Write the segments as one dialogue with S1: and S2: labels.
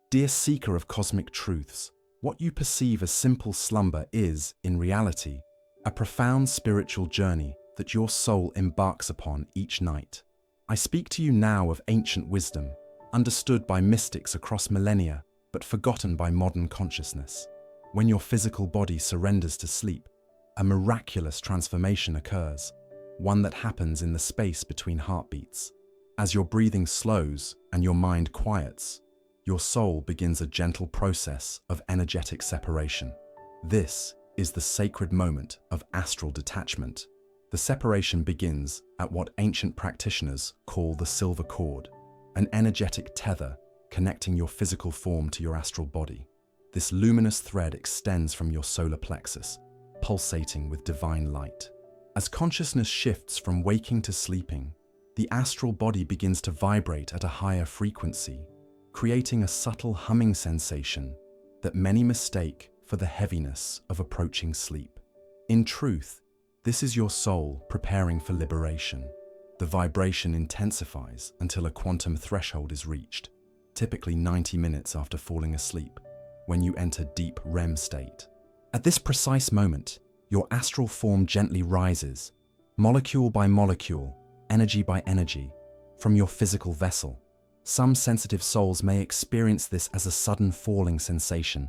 S1: Dear seeker of cosmic truths, what you perceive as simple slumber is, in reality, a profound spiritual journey that your soul embarks upon each night. I speak to you now of ancient wisdom, understood by mystics across millennia, but forgotten by modern consciousness. When your physical body surrenders to sleep, a miraculous transformation occurs, one that happens in the space between heartbeats. As your breathing slows and your mind quiets, your soul begins a gentle process of energetic separation. This is the sacred moment of astral detachment. The separation begins at what ancient practitioners call the silver cord, an energetic tether connecting your physical form to your astral body. This luminous thread extends from your solar plexus, pulsating with divine light. As consciousness shifts from waking to sleeping, the astral body begins to vibrate at a higher frequency, creating a subtle humming sensation that many mistake for the heaviness of approaching sleep. In truth, this is your soul preparing for liberation. The vibration intensifies until a quantum threshold is reached, typically 90 minutes after falling asleep, when you enter deep REM state. At this precise moment, your astral form gently rises, molecule by molecule, energy by energy, from your physical vessel. Some sensitive souls may experience this as a sudden falling sensation,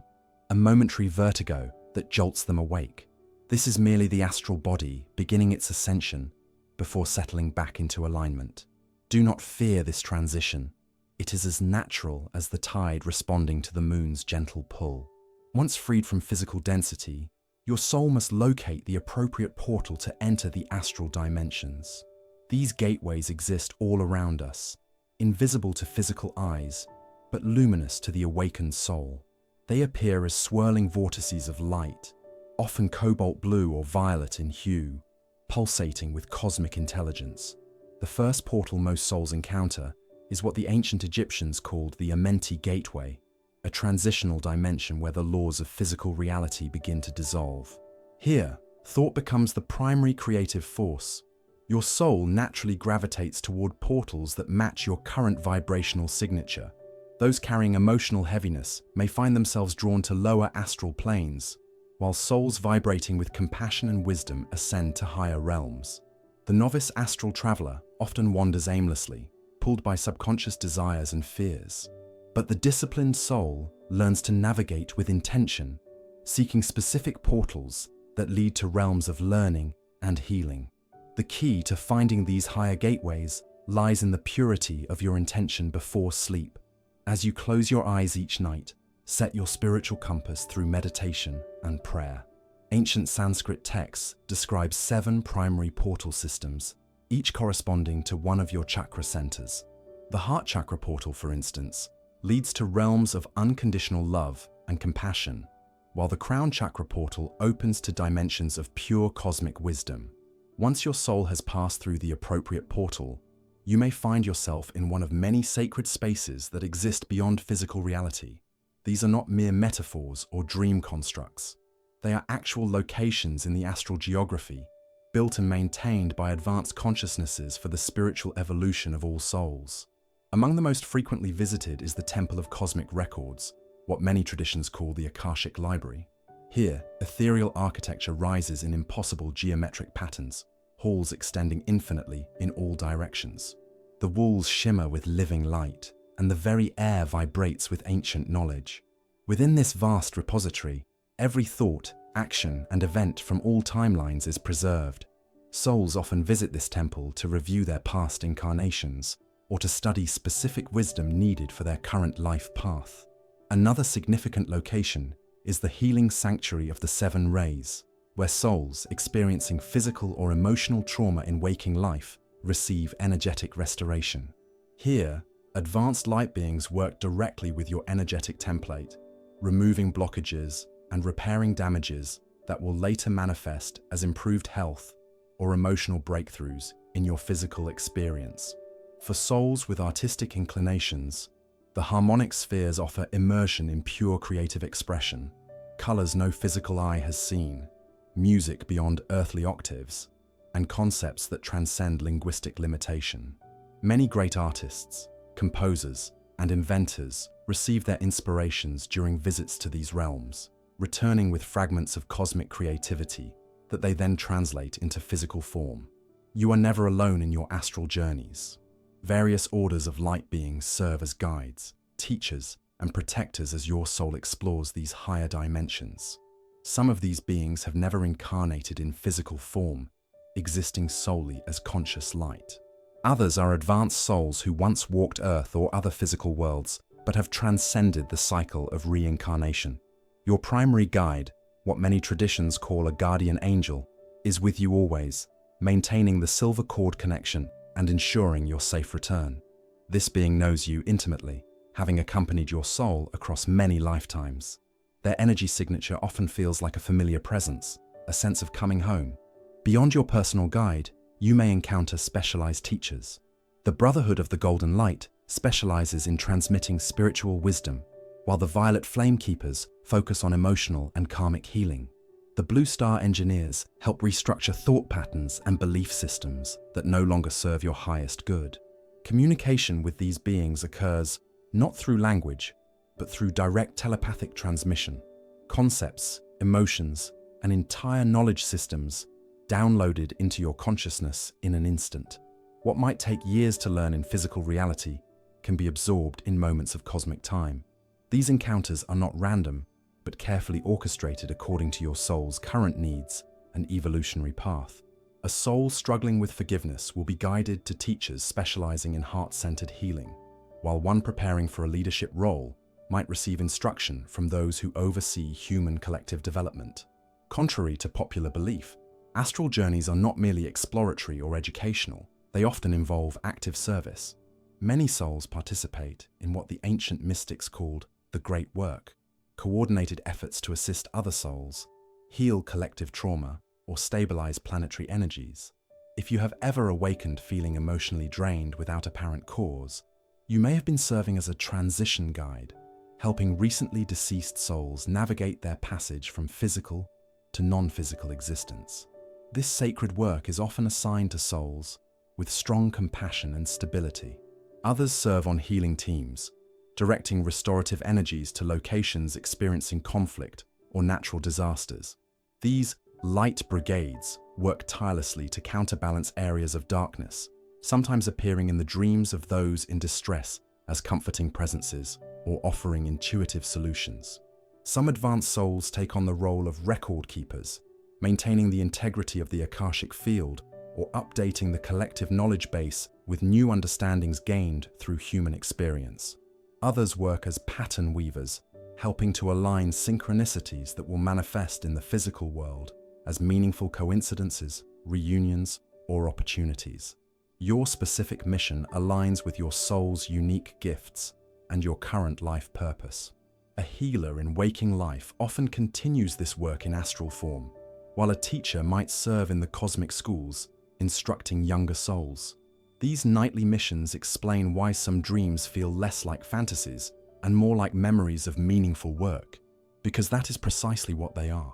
S1: a momentary vertigo that jolts them awake. This is merely the astral body beginning its ascension before settling back into alignment. Do not fear this transition. It is as natural as the tide responding to the moon's gentle pull. Once freed from physical density, your soul must locate the appropriate portal to enter the astral dimensions. These gateways exist all around us, invisible to physical eyes, but luminous to the awakened soul. They appear as swirling vortices of light, often cobalt blue or violet in hue, pulsating with cosmic intelligence. The first portal most souls encounter is what the ancient Egyptians called the Amenti Gateway, a transitional dimension where the laws of physical reality begin to dissolve. Here, thought becomes the primary creative force. Your soul naturally gravitates toward portals that match your current vibrational signature. Those carrying emotional heaviness may find themselves drawn to lower astral planes, while souls vibrating with compassion and wisdom ascend to higher realms. The novice astral traveler often wanders aimlessly, pulled by subconscious desires and fears. But the disciplined soul learns to navigate with intention, seeking specific portals that lead to realms of learning and healing. The key to finding these higher gateways lies in the purity of your intention before sleep. As you close your eyes each night, set your spiritual compass through meditation and prayer. Ancient Sanskrit texts describe 7 primary portal systems, each corresponding to one of your chakra centers. The heart chakra portal, for instance, leads to realms of unconditional love and compassion, while the crown chakra portal opens to dimensions of pure cosmic wisdom. Once your soul has passed through the appropriate portal, you may find yourself in one of many sacred spaces that exist beyond physical reality. These are not mere metaphors or dream constructs. They are actual locations in the astral geography, built and maintained by advanced consciousnesses for the spiritual evolution of all souls. Among the most frequently visited is the Temple of Cosmic Records, what many traditions call the Akashic Library. Here, ethereal architecture rises in impossible geometric patterns, halls extending infinitely in all directions. The walls shimmer with living light, and the very air vibrates with ancient knowledge. Within this vast repository, every thought, action, and event from all timelines is preserved. Souls often visit this temple to review their past incarnations, or to study specific wisdom needed for their current life path. Another significant location is the healing sanctuary of the 7 rays, where souls experiencing physical or emotional trauma in waking life receive energetic restoration. Here, advanced light beings work directly with your energetic template, removing blockages and repairing damages that will later manifest as improved health or emotional breakthroughs in your physical experience. For souls with artistic inclinations, the harmonic spheres offer immersion in pure creative expression, colors no physical eye has seen, music beyond earthly octaves, and concepts that transcend linguistic limitation. Many great artists, composers, and inventors receive their inspirations during visits to these realms, returning with fragments of cosmic creativity that they then translate into physical form. You are never alone in your astral journeys. Various orders of light beings serve as guides, teachers, and protectors as your soul explores these higher dimensions. Some of these beings have never incarnated in physical form, existing solely as conscious light. Others are advanced souls who once walked Earth or other physical worlds, but have transcended the cycle of reincarnation. Your primary guide, what many traditions call a guardian angel, is with you always, maintaining the silver cord connection and ensuring your safe return. This being knows you intimately, having accompanied your soul across many lifetimes. Their energy signature often feels like a familiar presence, a sense of coming home. Beyond your personal guide, you may encounter specialized teachers. The Brotherhood of the Golden Light specializes in transmitting spiritual wisdom, while the Violet Flame Keepers focus on emotional and karmic healing. The Blue Star Engineers help restructure thought patterns and belief systems that no longer serve your highest good. Communication with these beings occurs not through language, but through direct telepathic transmission. Concepts, emotions, and entire knowledge systems downloaded into your consciousness in an instant. What might take years to learn in physical reality can be absorbed in moments of cosmic time. These encounters are not random, but carefully orchestrated according to your soul's current needs and evolutionary path. A soul struggling with forgiveness will be guided to teachers specializing in heart-centered healing, while one preparing for a leadership role might receive instruction from those who oversee human collective development. Contrary to popular belief, astral journeys are not merely exploratory or educational, they often involve active service. Many souls participate in what the ancient mystics called the Great Work, coordinated efforts to assist other souls, heal collective trauma, or stabilize planetary energies. If you have ever awakened feeling emotionally drained without apparent cause, you may have been serving as a transition guide, helping recently deceased souls navigate their passage from physical to non-physical existence. This sacred work is often assigned to souls with strong compassion and stability. Others serve on healing teams, directing restorative energies to locations experiencing conflict or natural disasters. These light brigades work tirelessly to counterbalance areas of darkness, sometimes appearing in the dreams of those in distress as comforting presences or offering intuitive solutions. Some advanced souls take on the role of record keepers, maintaining the integrity of the Akashic field or updating the collective knowledge base with new understandings gained through human experience. Others work as pattern weavers, helping to align synchronicities that will manifest in the physical world as meaningful coincidences, reunions, or opportunities. Your specific mission aligns with your soul's unique gifts and your current life purpose. A healer in waking life often continues this work in astral form, while a teacher might serve in the cosmic schools, instructing younger souls. These nightly missions explain why some dreams feel less like fantasies and more like memories of meaningful work, because that is precisely what they are.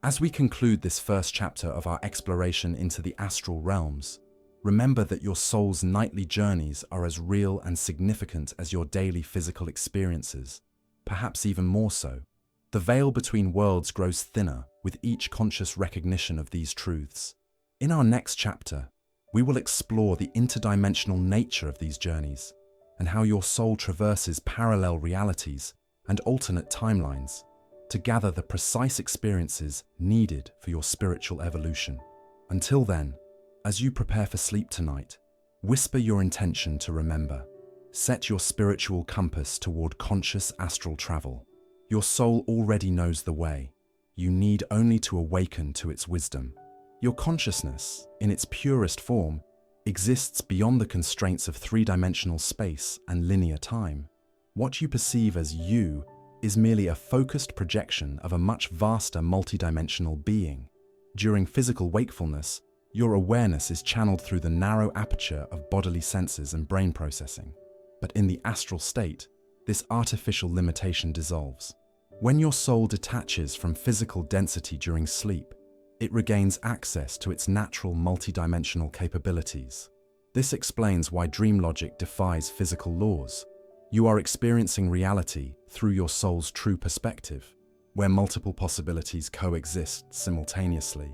S1: As we conclude this first chapter of our exploration into the astral realms, remember that your soul's nightly journeys are as real and significant as your daily physical experiences, perhaps even more so. The veil between worlds grows thinner with each conscious recognition of these truths. In our next chapter, we will explore the interdimensional nature of these journeys and how your soul traverses parallel realities and alternate timelines to gather the precise experiences needed for your spiritual evolution. Until then, as you prepare for sleep tonight, whisper your intention to remember. Set your spiritual compass toward conscious astral travel. Your soul already knows the way. You need only to awaken to its wisdom. Your consciousness, in its purest form, exists beyond the constraints of three-dimensional space and linear time. What you perceive as you is merely a focused projection of a much vaster multidimensional being. During physical wakefulness, your awareness is channeled through the narrow aperture of bodily senses and brain processing. But in the astral state, this artificial limitation dissolves. When your soul detaches from physical density during sleep, it regains access to its natural multidimensional capabilities. This explains why dream logic defies physical laws. You are experiencing reality through your soul's true perspective, where multiple possibilities coexist simultaneously,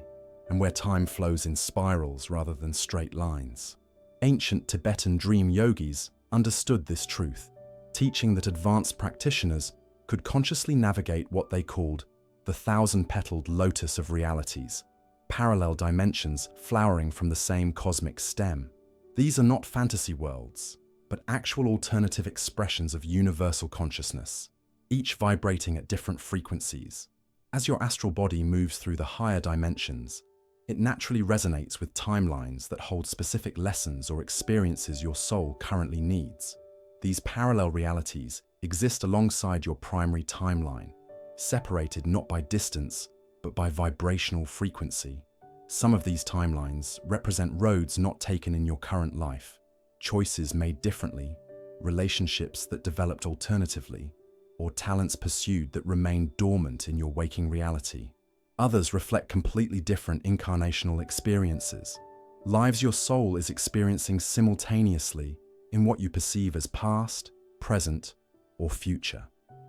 S1: and where time flows in spirals rather than straight lines. Ancient Tibetan dream yogis understood this truth, teaching that advanced practitioners could consciously navigate what they called the thousand-petaled lotus of realities, parallel dimensions flowering from the same cosmic stem. These are not fantasy worlds, but actual alternative expressions of universal consciousness, each vibrating at different frequencies. As your astral body moves through the higher dimensions, it naturally resonates with timelines that hold specific lessons or experiences your soul currently needs. These parallel realities exist alongside your primary timeline, separated not by distance, but by vibrational frequency. Some of these timelines represent roads not taken in your current life, choices made differently, relationships that developed alternatively, or talents pursued that remained dormant in your waking reality. Others reflect completely different incarnational experiences, lives your soul is experiencing simultaneously in what you perceive as past, present, or future.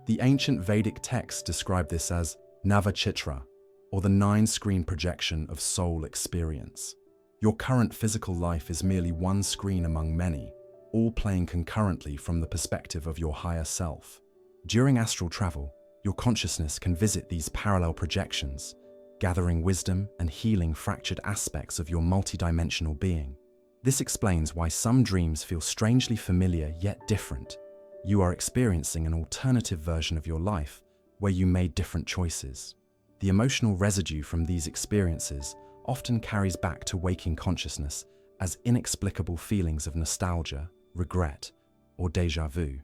S1: The ancient Vedic texts describe this as Navachitra, or the nine-screen projection of soul experience. Your current physical life is merely one screen among many, all playing concurrently from the perspective of your higher self. During astral travel, your consciousness can visit these parallel projections, gathering wisdom and healing fractured aspects of your multidimensional being. This explains why some dreams feel strangely familiar yet different. You are experiencing an alternative version of your life where you made different choices. The emotional residue from these experiences often carries back to waking consciousness as inexplicable feelings of nostalgia, regret, or déjà vu.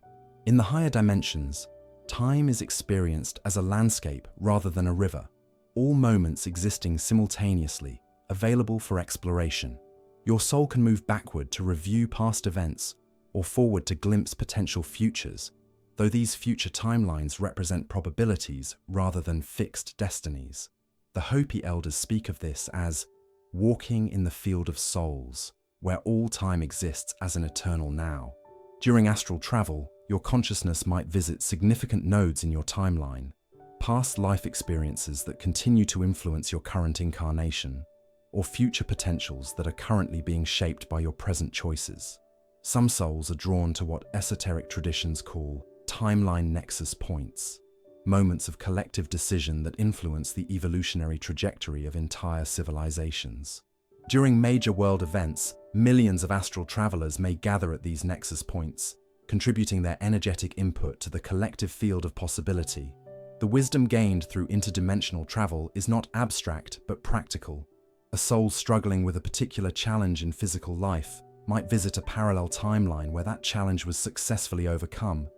S1: In the higher dimensions, time is experienced as a landscape rather than a river, all moments existing simultaneously, available for exploration. Your soul can move backward to review past events or forward to glimpse potential futures, though these future timelines represent probabilities rather than fixed destinies. The Hopi elders speak of this as walking in the field of souls, where all time exists as an eternal now. During astral travel, your consciousness might visit significant nodes in your timeline, past life experiences that continue to influence your current incarnation, or future potentials that are currently being shaped by your present choices. Some souls are drawn to what esoteric traditions call timeline nexus points, moments of collective decision that influence the evolutionary trajectory of entire civilizations. During major world events, millions of astral travelers may gather at these nexus points, contributing their energetic input to the collective field of possibility. The wisdom gained through interdimensional travel is not abstract but practical. A soul struggling with a particular challenge in physical life might visit a parallel timeline where that challenge was successfully overcome,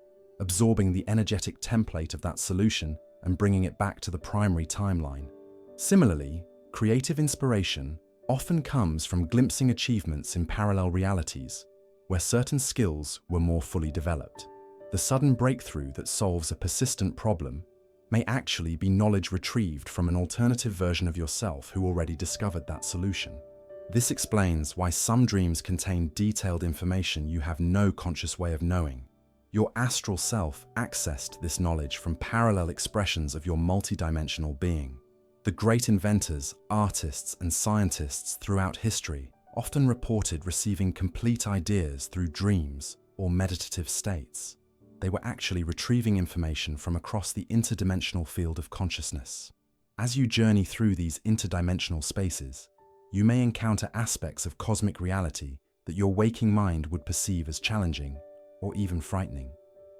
S1: absorbing the energetic template of that solution and bringing it back to the primary timeline. Similarly, creative inspiration often comes from glimpsing achievements in parallel realities, where certain skills were more fully developed. The sudden breakthrough that solves a persistent problem may actually be knowledge retrieved from an alternative version of yourself who already discovered that solution. This explains why some dreams contain detailed information you have no conscious way of knowing. Your astral self accessed this knowledge from parallel expressions of your multidimensional being. The great inventors, artists, and scientists throughout history often reported receiving complete ideas through dreams or meditative states. They were actually retrieving information from across the interdimensional field of consciousness. As you journey through these interdimensional spaces, you may encounter aspects of cosmic reality that your waking mind would perceive as challenging or even frightening.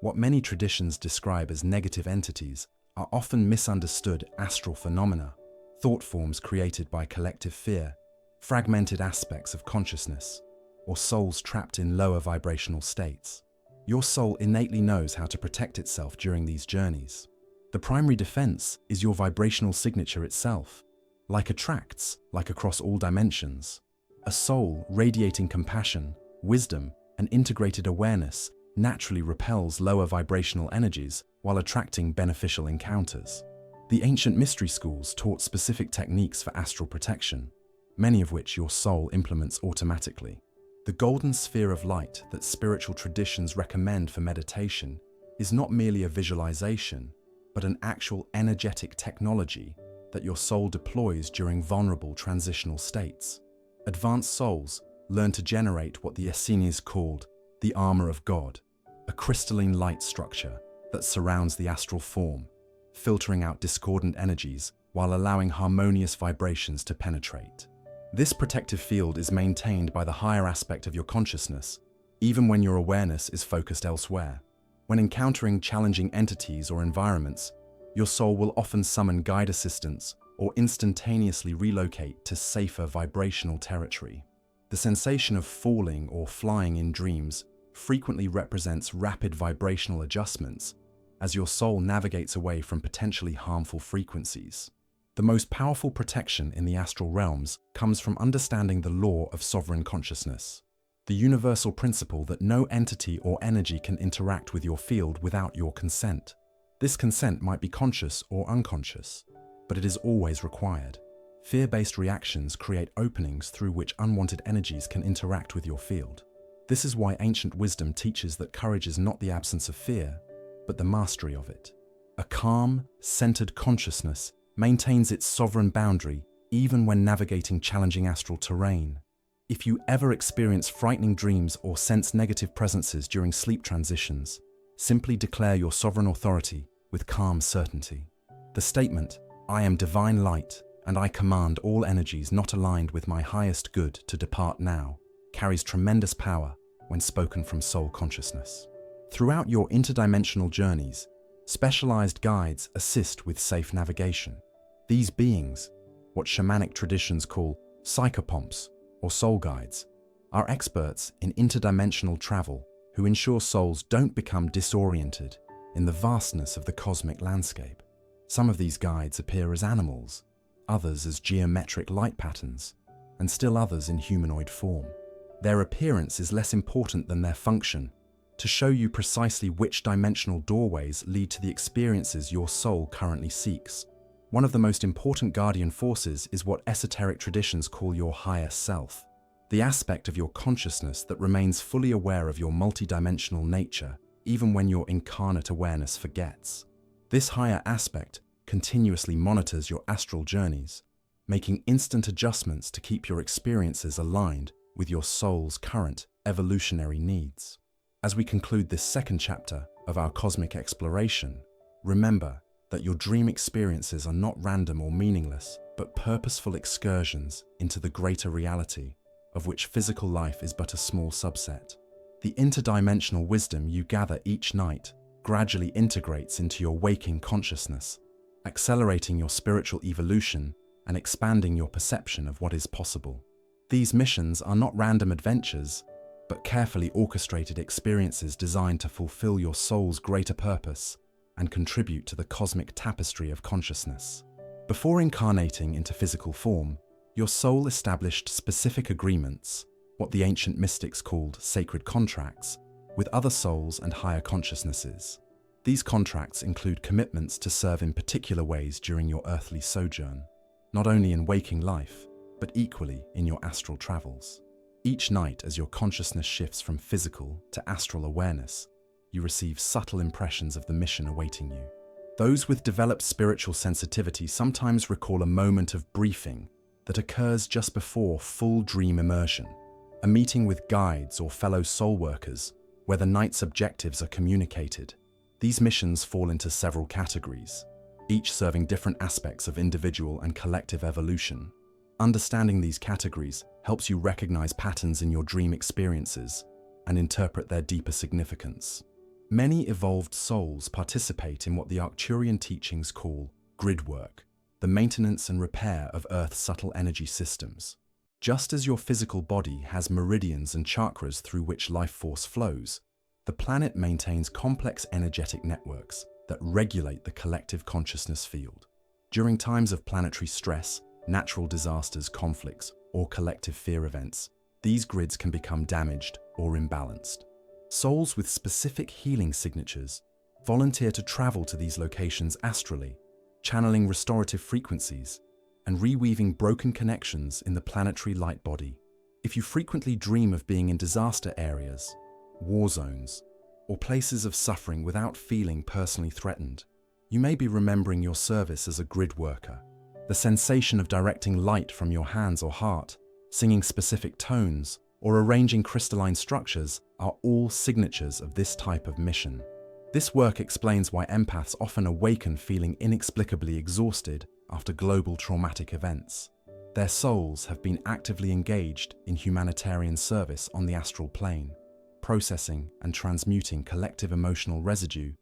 S1: What many traditions describe as negative entities are often misunderstood astral phenomena, thought forms created by collective fear, fragmented aspects of consciousness, or souls trapped in lower vibrational states. Your soul innately knows how to protect itself during these journeys. The primary defense is your vibrational signature itself. Like attracts, like across all dimensions. A soul radiating compassion, wisdom, and integrated awareness naturally repels lower vibrational energies while attracting beneficial encounters. The ancient mystery schools taught specific techniques for astral protection, many of which your soul implements automatically. The golden sphere of light that spiritual traditions recommend for meditation is not merely a visualization, but an actual energetic technology that your soul deploys during vulnerable transitional states. Advanced souls learn to generate what the Essenes called the armor of God, a crystalline light structure that surrounds the astral form, filtering out discordant energies while allowing harmonious vibrations to penetrate. This protective field is maintained by the higher aspect of your consciousness, even when your awareness is focused elsewhere. When encountering challenging entities or environments, your soul will often summon guide assistance or instantaneously relocate to safer vibrational territory. The sensation of falling or flying in dreams frequently represents rapid vibrational adjustments as your soul navigates away from potentially harmful frequencies. The most powerful protection in the astral realms comes from understanding the law of sovereign consciousness, the universal principle that no entity or energy can interact with your field without your consent. This consent might be conscious or unconscious, but it is always required. Fear-based reactions create openings through which unwanted energies can interact with your field. This is why ancient wisdom teaches that courage is not the absence of fear, but the mastery of it. A calm, centered consciousness maintains its sovereign boundary even when navigating challenging astral terrain. If you ever experience frightening dreams or sense negative presences during sleep transitions, simply declare your sovereign authority with calm certainty. The statement, "I am divine light, and I command all energies not aligned with my highest good to depart now," carries tremendous power when spoken from soul consciousness. Throughout your interdimensional journeys, specialized guides assist with safe navigation. These beings, what shamanic traditions call psychopomps or soul guides, are experts in interdimensional travel who ensure souls don't become disoriented in the vastness of the cosmic landscape. Some of these guides appear as animals, others as geometric light patterns, and still others in humanoid form. Their appearance is less important than their function, to show you precisely which dimensional doorways lead to the experiences your soul currently seeks. One of the most important guardian forces is what esoteric traditions call your higher self, the aspect of your consciousness that remains fully aware of your multidimensional nature, even when your incarnate awareness forgets. This higher aspect continuously monitors your astral journeys, making instant adjustments to keep your experiences aligned with your soul's current evolutionary needs. As we conclude this second chapter of our cosmic exploration, remember that your dream experiences are not random or meaningless, but purposeful excursions into the greater reality, of which physical life is but a small subset. The interdimensional wisdom you gather each night gradually integrates into your waking consciousness, accelerating your spiritual evolution and expanding your perception of what is possible. These missions are not random adventures, but carefully orchestrated experiences designed to fulfill your soul's greater purpose and contribute to the cosmic tapestry of consciousness. Before incarnating into physical form, your soul established specific agreements, what the ancient mystics called sacred contracts, with other souls and higher consciousnesses. These contracts include commitments to serve in particular ways during your earthly sojourn, not only in waking life, but equally in your astral travels. Each night, as your consciousness shifts from physical to astral awareness, you receive subtle impressions of the mission awaiting you. Those with developed spiritual sensitivity sometimes recall a moment of briefing that occurs just before full dream immersion, a meeting with guides or fellow soul workers where the night's objectives are communicated. These missions fall into several categories, each serving different aspects of individual and collective evolution. Understanding these categories helps you recognize patterns in your dream experiences and interpret their deeper significance. Many evolved souls participate in what the Arcturian teachings call grid work, the maintenance and repair of Earth's subtle energy systems. Just as your physical body has meridians and chakras through which life force flows, the planet maintains complex energetic networks that regulate the collective consciousness field. During times of planetary stress, natural disasters, conflicts, or collective fear events, these grids can become damaged or imbalanced. Souls with specific healing signatures volunteer to travel to these locations astrally, channeling restorative frequencies and reweaving broken connections in the planetary light body. If you frequently dream of being in disaster areas, war zones, or places of suffering without feeling personally threatened, you may be remembering your service as a grid worker. The sensation of directing light from your hands or heart, singing specific tones, or arranging crystalline structures are all signatures of this type of mission. This work explains why empaths often awaken feeling inexplicably exhausted after global traumatic events. Their souls have been actively engaged in humanitarian service on the astral plane, processing and transmuting collective emotional residue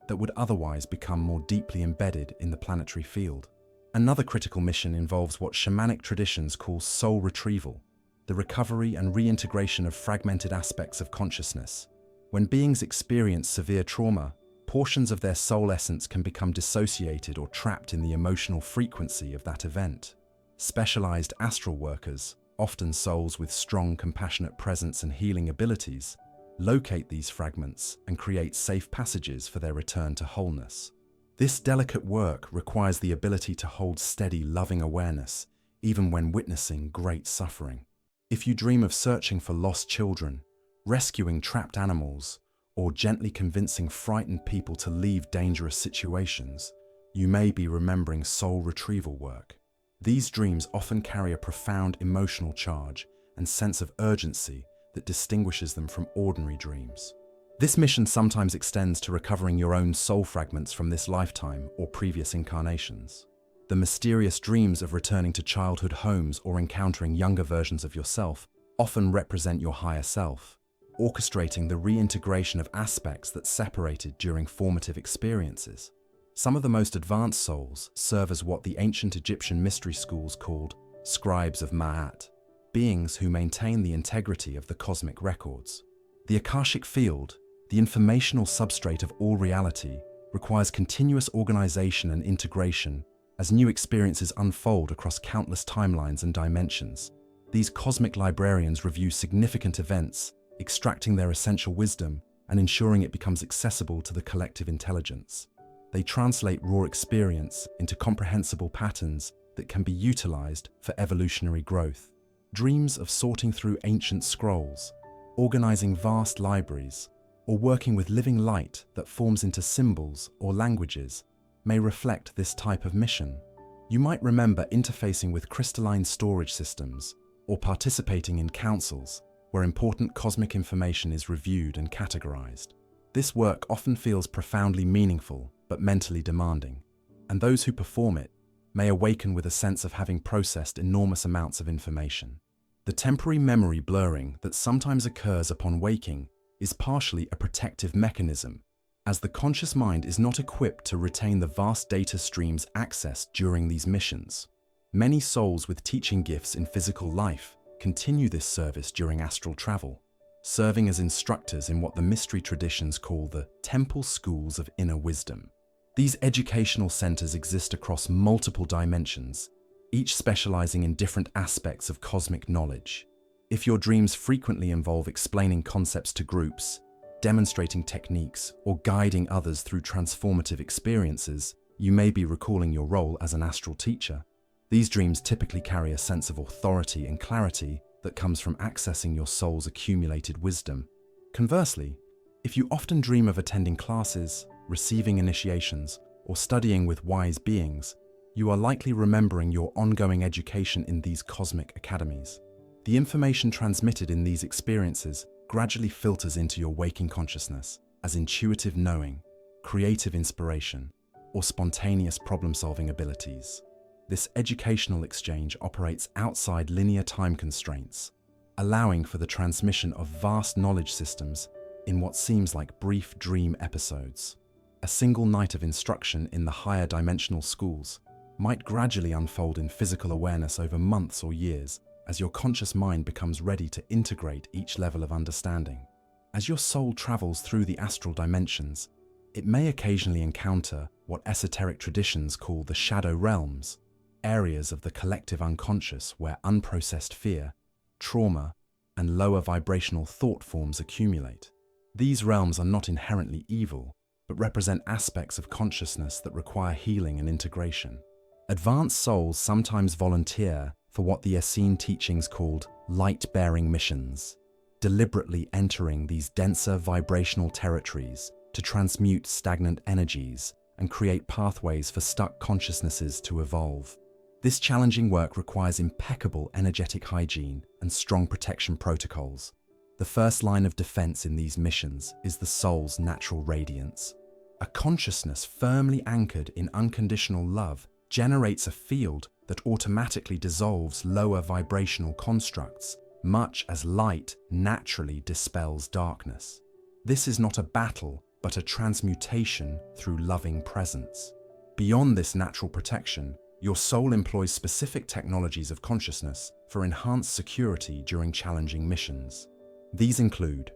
S1: that would otherwise become more deeply embedded in the planetary field. Another critical mission involves what shamanic traditions call soul retrieval, the recovery and reintegration of fragmented aspects of consciousness. When beings experience severe trauma, portions of their soul essence can become dissociated or trapped in the emotional frequency of that event. Specialized astral workers, often souls with strong compassionate presence and healing abilities, locate these fragments and create safe passages for their return to wholeness. This delicate work requires the ability to hold steady, loving awareness, even when witnessing great suffering. If you dream of searching for lost children, rescuing trapped animals, or gently convincing frightened people to leave dangerous situations, you may be remembering soul retrieval work. These dreams often carry a profound emotional charge and sense of urgency that distinguishes them from ordinary dreams. This mission sometimes extends to recovering your own soul fragments from this lifetime or previous incarnations. The mysterious dreams of returning to childhood homes or encountering younger versions of yourself often represent your higher self, orchestrating the reintegration of aspects that separated during formative experiences. Some of the most advanced souls serve as what the ancient Egyptian mystery schools called scribes of Ma'at, beings who maintain the integrity of the cosmic records. The Akashic field, the informational substrate of all reality, requires continuous organization and integration as new experiences unfold across countless timelines and dimensions. These cosmic librarians review significant events, extracting their essential wisdom and ensuring it becomes accessible to the collective intelligence. They translate raw experience into comprehensible patterns that can be utilized for evolutionary growth. Dreams of sorting through ancient scrolls, organizing vast libraries, or working with living light that forms into symbols or languages may reflect this type of mission. You might remember interfacing with crystalline storage systems or participating in councils where important cosmic information is reviewed and categorized. This work often feels profoundly meaningful but mentally demanding, and those who perform it may awaken with a sense of having processed enormous amounts of information. The temporary memory blurring that sometimes occurs upon waking is partially a protective mechanism, as the conscious mind is not equipped to retain the vast data streams accessed during these missions. Many souls with teaching gifts in physical life continue this service during astral travel, serving as instructors in what the mystery traditions call the temple schools of inner wisdom. These educational centers exist across multiple dimensions, each specializing in different aspects of cosmic knowledge. If your dreams frequently involve explaining concepts to groups, demonstrating techniques, or guiding others through transformative experiences, you may be recalling your role as an astral teacher. These dreams typically carry a sense of authority and clarity that comes from accessing your soul's accumulated wisdom. Conversely, if you often dream of attending classes, receiving initiations, or studying with wise beings, you are likely remembering your ongoing education in these cosmic academies. The information transmitted in these experiences gradually filters into your waking consciousness as intuitive knowing, creative inspiration, or spontaneous problem-solving abilities. This educational exchange operates outside linear time constraints, allowing for the transmission of vast knowledge systems in what seems like brief dream episodes. A single night of instruction in the higher dimensional schools might gradually unfold in physical awareness over months or years as your conscious mind becomes ready to integrate each level of understanding. As your soul travels through the astral dimensions, it may occasionally encounter what esoteric traditions call the shadow realms, areas of the collective unconscious where unprocessed fear, trauma, and lower vibrational thought forms accumulate. These realms are not inherently evil, but represent aspects of consciousness that require healing and integration. Advanced souls sometimes volunteer for for what the Essene teachings called light-bearing missions, deliberately entering these denser vibrational territories to transmute stagnant energies and create pathways for stuck consciousnesses to evolve. This challenging work requires impeccable energetic hygiene and strong protection protocols. The first line of defense in these missions is the soul's natural radiance. A consciousness firmly anchored in unconditional love generates a field that automatically dissolves lower vibrational constructs, much as light naturally dispels darkness. This is not a battle, but a transmutation through loving presence. Beyond this natural protection, your soul employs specific technologies of consciousness for enhanced security during challenging missions. These include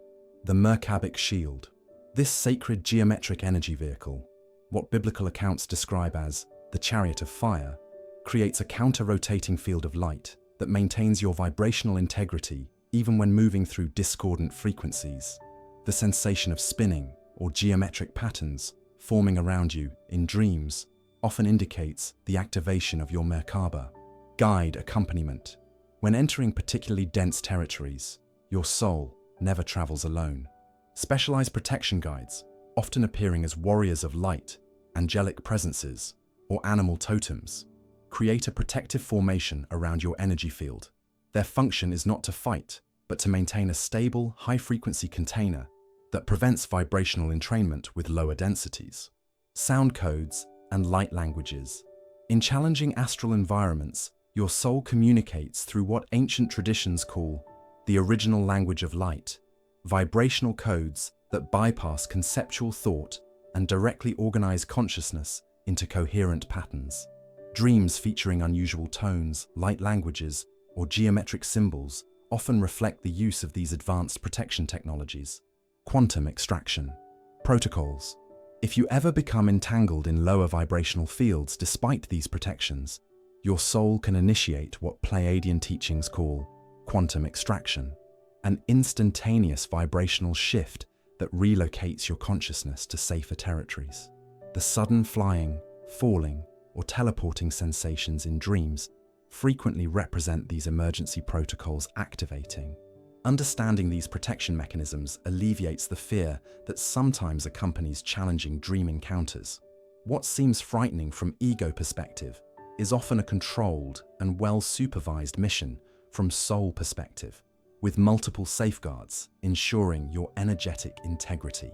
S1: the Merkabic shield. This sacred geometric energy vehicle, what biblical accounts describe as the chariot of fire, creates a counter-rotating field of light that maintains your vibrational integrity even when moving through discordant frequencies. The sensation of spinning or geometric patterns forming around you in dreams often indicates the activation of your Merkaba. Guide accompaniment. When entering particularly dense territories, your soul never travels alone. Specialized protection guides, often appearing as warriors of light, angelic presences, or animal totems, create a protective formation around your energy field. Their function is not to fight, but to maintain a stable, high-frequency container that prevents vibrational entrainment with lower densities. Sound codes and light languages. In challenging astral environments, your soul communicates through what ancient traditions call the original language of light, vibrational codes that bypass conceptual thought and directly organize consciousness into coherent patterns. Dreams featuring unusual tones, light languages, or geometric symbols often reflect the use of these advanced protection technologies. Quantum extraction. Protocols. If you ever become entangled in lower vibrational fields despite these protections, your soul can initiate what Pleiadian teachings call quantum extraction, an instantaneous vibrational shift that relocates your consciousness to safer territories. The sudden flying, falling, or teleporting sensations in dreams frequently represent these emergency protocols activating. Understanding these protection mechanisms alleviates the fear that sometimes accompanies challenging dream encounters. What seems frightening from ego perspective is often a controlled and well-supervised mission from soul perspective, with multiple safeguards ensuring your energetic integrity.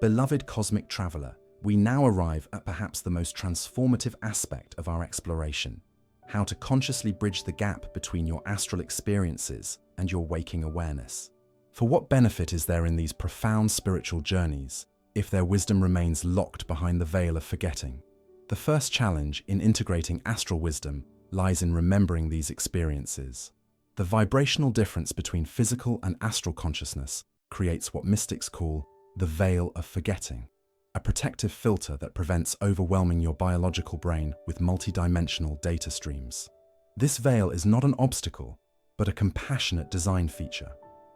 S1: Beloved cosmic traveler, we now arrive at perhaps the most transformative aspect of our exploration: how to consciously bridge the gap between your astral experiences and your waking awareness. For what benefit is there in these profound spiritual journeys if their wisdom remains locked behind the veil of forgetting? The first challenge in integrating astral wisdom lies in remembering these experiences. The vibrational difference between physical and astral consciousness creates what mystics call the veil of forgetting, a protective filter that prevents overwhelming your biological brain with multidimensional data streams. This veil is not an obstacle, but a compassionate design feature.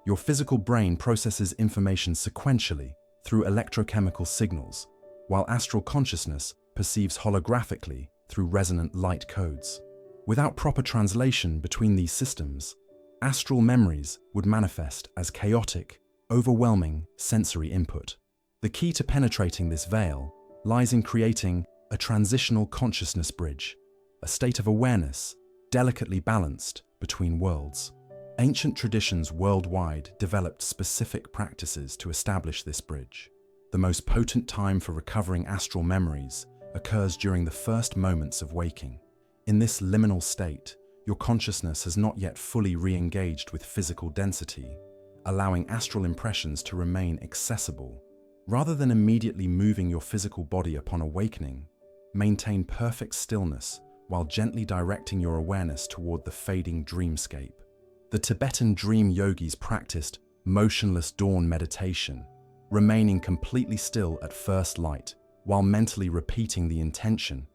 S1: Your physical brain processes information sequentially through electrochemical signals, while astral consciousness perceives holographically through resonant light codes. Without proper translation between these systems, astral memories would manifest as chaotic, overwhelming sensory input. The key to penetrating this veil lies in creating a transitional consciousness bridge, a state of awareness delicately balanced between worlds. Ancient traditions worldwide developed specific practices to establish this bridge. The most potent time for recovering astral memories occurs during the first moments of waking. In this liminal state, your consciousness has not yet fully re-engaged with physical density, allowing astral impressions to remain accessible. Rather than immediately moving your physical body upon awakening, maintain perfect stillness while gently directing your awareness toward the fading dreamscape. The Tibetan dream yogis practiced motionless dawn meditation, remaining completely still at first light while mentally repeating the intention,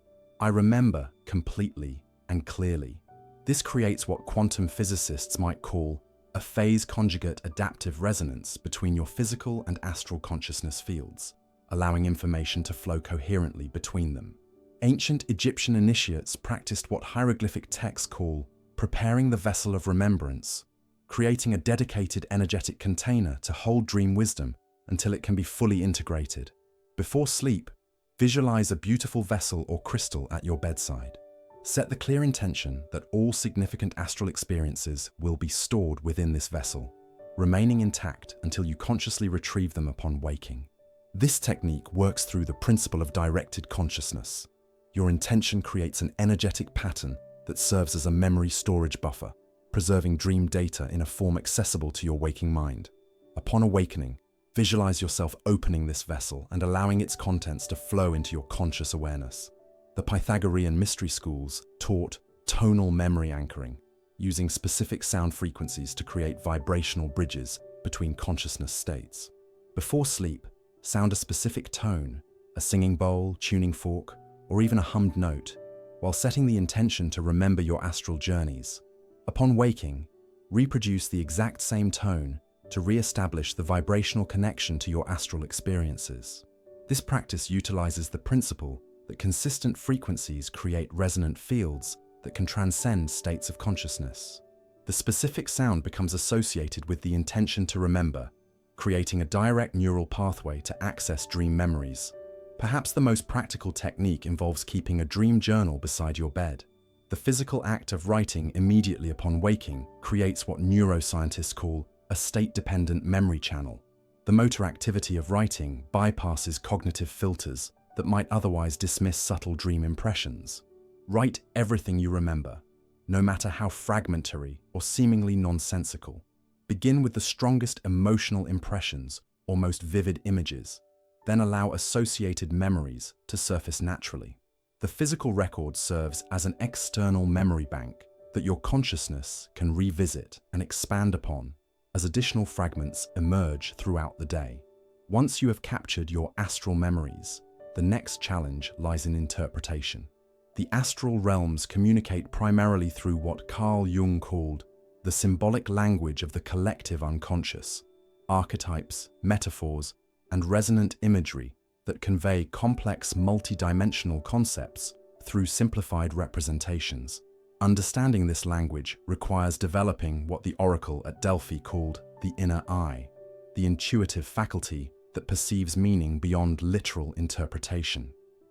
S1: "I remember completely and clearly." This creates what quantum physicists might call a phase-conjugate adaptive resonance between your physical and astral consciousness fields, allowing information to flow coherently between them. Ancient Egyptian initiates practiced what hieroglyphic texts call preparing the vessel of remembrance, creating a dedicated energetic container to hold dream wisdom until it can be fully integrated. Before sleep, visualize a beautiful vessel or crystal at your bedside. Set the clear intention that all significant astral experiences will be stored within this vessel, remaining intact until you consciously retrieve them upon waking. This technique works through the principle of directed consciousness. Your intention creates an energetic pattern that serves as a memory storage buffer, preserving dream data in a form accessible to your waking mind. Upon awakening, visualize yourself opening this vessel and allowing its contents to flow into your conscious awareness. The Pythagorean mystery schools taught tonal memory anchoring, using specific sound frequencies to create vibrational bridges between consciousness states. Before sleep, sound a specific tone, a singing bowl, tuning fork, or even a hummed note, while setting the intention to remember your astral journeys. Upon waking, reproduce the exact same tone to re-establish the vibrational connection to your astral experiences. This practice utilizes the principle that consistent frequencies create resonant fields that can transcend states of consciousness. The specific sound becomes associated with the intention to remember, creating a direct neural pathway to access dream memories. Perhaps the most practical technique involves keeping a dream journal beside your bed. The physical act of writing immediately upon waking creates what neuroscientists call a state-dependent memory channel. The motor activity of writing bypasses cognitive filters that might otherwise dismiss subtle dream impressions. Write everything you remember, no matter how fragmentary or seemingly nonsensical. Begin with the strongest emotional impressions or most vivid images, then allow associated memories to surface naturally. The physical record serves as an external memory bank that your consciousness can revisit and expand upon as additional fragments emerge throughout the day. Once you have captured your astral memories, the next challenge lies in interpretation. The astral realms communicate primarily through what Carl Jung called the symbolic language of the collective unconscious, archetypes, metaphors, and resonant imagery that convey complex multidimensional concepts through simplified representations. Understanding this language requires developing what the oracle at Delphi called the inner eye, the intuitive faculty that perceives meaning beyond literal interpretation.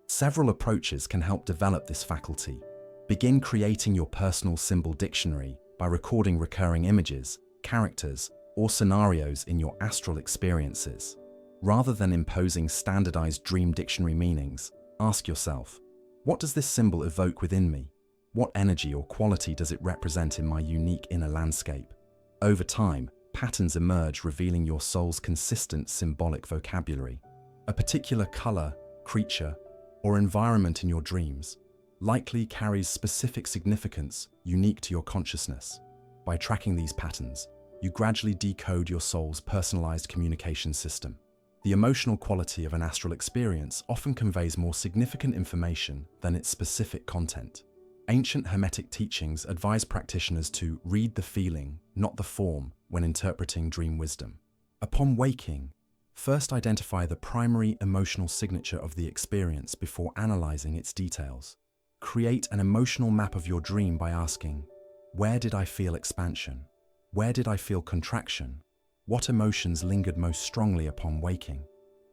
S1: Several approaches can help develop this faculty. Begin creating your personal symbol dictionary by recording recurring images, characters, or scenarios in your astral experiences. Rather than imposing standardized dream dictionary meanings, ask yourself, what does this symbol evoke within me? What energy or quality does it represent in my unique inner landscape? Over time, patterns emerge revealing your soul's consistent symbolic vocabulary. A particular color, creature, or environment in your dreams likely carries specific significance unique to your consciousness. By tracking these patterns, you gradually decode your soul's personalized communication system. The emotional quality of an astral experience often conveys more significant information than its specific content. Ancient Hermetic teachings advise practitioners to read the feeling, not the form, when interpreting dream wisdom. Upon waking, first identify the primary emotional signature of the experience before analyzing its details. Create an emotional map of your dream by asking, where did I feel expansion? Where did I feel contraction? What emotions lingered most strongly upon waking?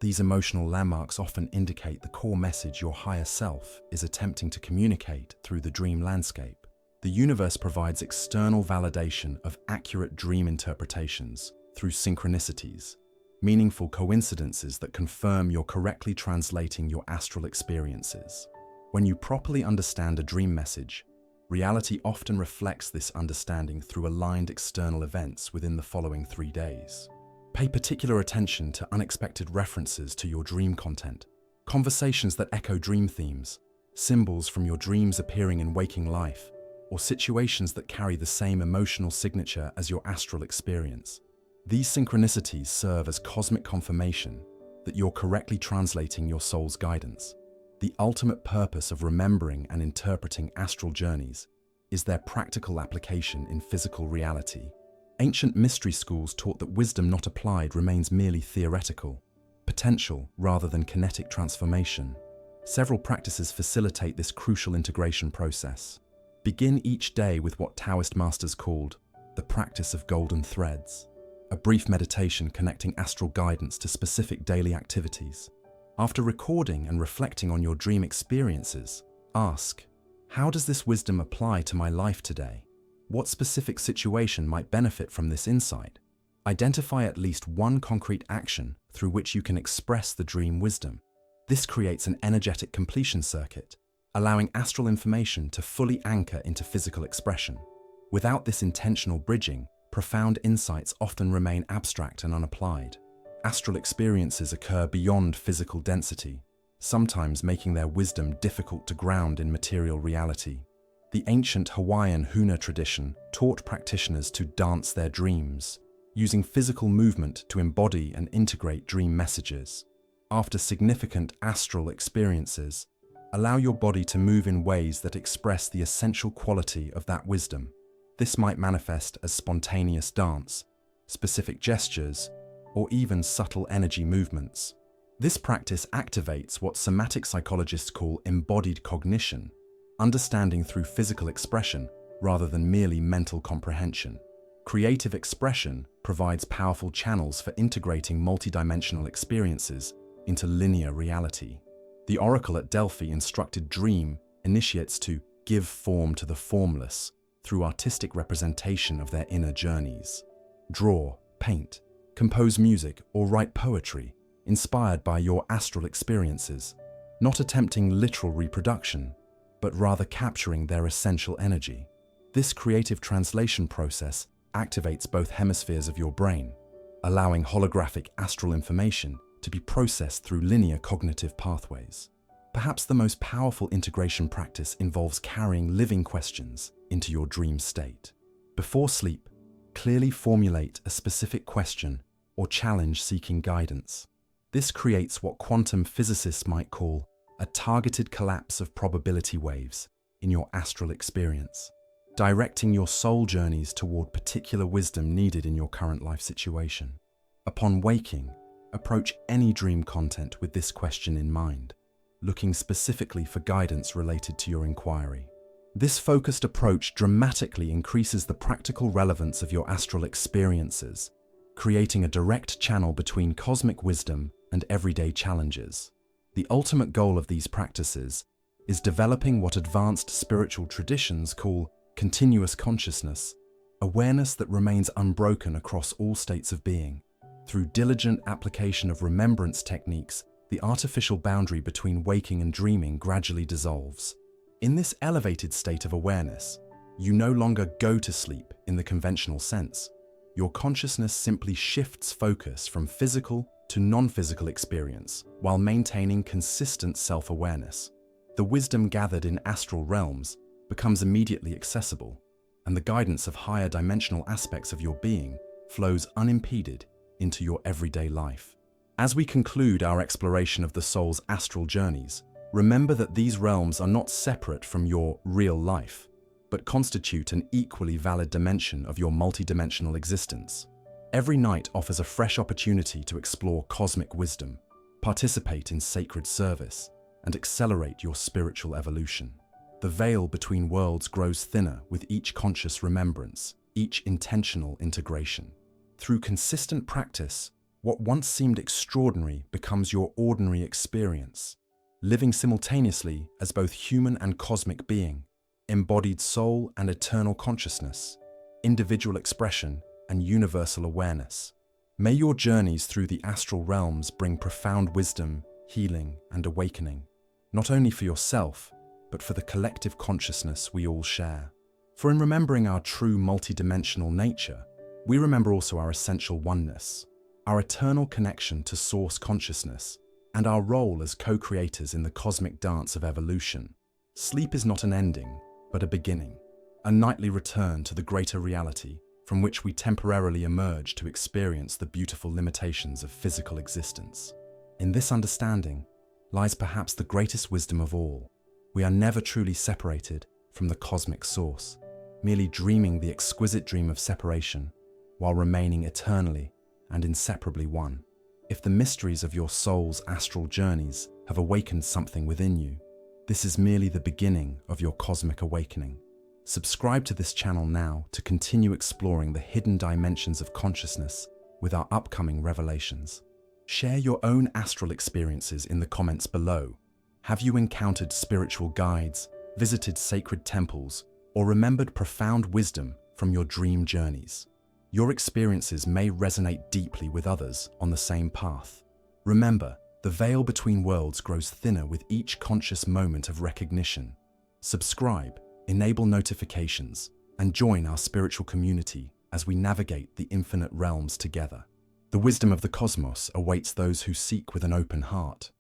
S1: These emotional landmarks often indicate the core message your higher self is attempting to communicate through the dream landscape. The universe provides external validation of accurate dream interpretations through synchronicities, meaningful coincidences that confirm you're correctly translating your astral experiences. When you properly understand a dream message, reality often reflects this understanding through aligned external events within the following 3 days. Pay particular attention to unexpected references to your dream content, conversations that echo dream themes, symbols from your dreams appearing in waking life, or situations that carry the same emotional signature as your astral experience. These synchronicities serve as cosmic confirmation that you're correctly translating your soul's guidance. The ultimate purpose of remembering and interpreting astral journeys is their practical application in physical reality. Ancient mystery schools taught that wisdom not applied remains merely theoretical, potential rather than kinetic transformation. Several practices facilitate this crucial integration process. Begin each day with what Taoist masters called the practice of golden threads, a brief meditation connecting astral guidance to specific daily activities. After recording and reflecting on your dream experiences, ask, how does this wisdom apply to my life today? What specific situation might benefit from this insight? Identify at least one concrete action through which you can express the dream wisdom. This creates an energetic completion circuit, allowing astral information to fully anchor into physical expression. Without this intentional bridging, profound insights often remain abstract and unapplied. Astral experiences occur beyond physical density, sometimes making their wisdom difficult to ground in material reality. The ancient Hawaiian Huna tradition taught practitioners to dance their dreams, using physical movement to embody and integrate dream messages. After significant astral experiences, allow your body to move in ways that express the essential quality of that wisdom. This might manifest as spontaneous dance, specific gestures, or even subtle energy movements. This practice activates what somatic psychologists call embodied cognition, understanding through physical expression rather than merely mental comprehension. Creative expression provides powerful channels for integrating multidimensional experiences into linear reality. The oracle at Delphi instructed dream initiates to give form to the formless through artistic representation of their inner journeys. Draw, paint, compose music, or write poetry inspired by your astral experiences, not attempting literal reproduction, but rather capturing their essential energy. This creative translation process activates both hemispheres of your brain, allowing holographic astral information to be processed through linear cognitive pathways. Perhaps the most powerful integration practice involves carrying living questions into your dream state. Before sleep, clearly formulate a specific question or challenge seeking guidance. This creates what quantum physicists might call a targeted collapse of probability waves in your astral experience, directing your soul journeys toward particular wisdom needed in your current life situation. Upon waking, approach any dream content with this question in mind, looking specifically for guidance related to your inquiry. This focused approach dramatically increases the practical relevance of your astral experiences, creating a direct channel between cosmic wisdom and everyday challenges. The ultimate goal of these practices is developing what advanced spiritual traditions call continuous consciousness, awareness that remains unbroken across all states of being. Through diligent application of remembrance techniques, the artificial boundary between waking and dreaming gradually dissolves. In this elevated state of awareness, you no longer go to sleep in the conventional sense. Your consciousness simply shifts focus from physical to non-physical experience while maintaining consistent self-awareness. The wisdom gathered in astral realms becomes immediately accessible, and the guidance of higher dimensional aspects of your being flows unimpeded into your everyday life. As we conclude our exploration of the soul's astral journeys, remember that these realms are not separate from your real life, but constitute an equally valid dimension of your multidimensional existence. Every night offers a fresh opportunity to explore cosmic wisdom, participate in sacred service, and accelerate your spiritual evolution. The veil between worlds grows thinner with each conscious remembrance, each intentional integration. Through consistent practice, what once seemed extraordinary becomes your ordinary experience, living simultaneously as both human and cosmic being, embodied soul and eternal consciousness, individual expression and universal awareness. May your journeys through the astral realms bring profound wisdom, healing, and awakening, not only for yourself, but for the collective consciousness we all share. For in remembering our true multidimensional nature, we remember also our essential oneness, our eternal connection to source consciousness, and our role as co-creators in the cosmic dance of evolution. Sleep is not an ending, but a beginning, a nightly return to the greater reality from which we temporarily emerge to experience the beautiful limitations of physical existence. In this understanding lies perhaps the greatest wisdom of all. We are never truly separated from the cosmic source, merely dreaming the exquisite dream of separation while remaining eternally and inseparably one. If the mysteries of your soul's astral journeys have awakened something within you, this is merely the beginning of your cosmic awakening. Subscribe to this channel now to continue exploring the hidden dimensions of consciousness with our upcoming revelations. Share your own astral experiences in the comments below. Have you encountered spiritual guides, visited sacred temples, or remembered profound wisdom from your dream journeys? Your experiences may resonate deeply with others on the same path. Remember, the veil between worlds grows thinner with each conscious moment of recognition. Subscribe, enable notifications, and join our spiritual community as we navigate the infinite realms together. The wisdom of the cosmos awaits those who seek with an open heart.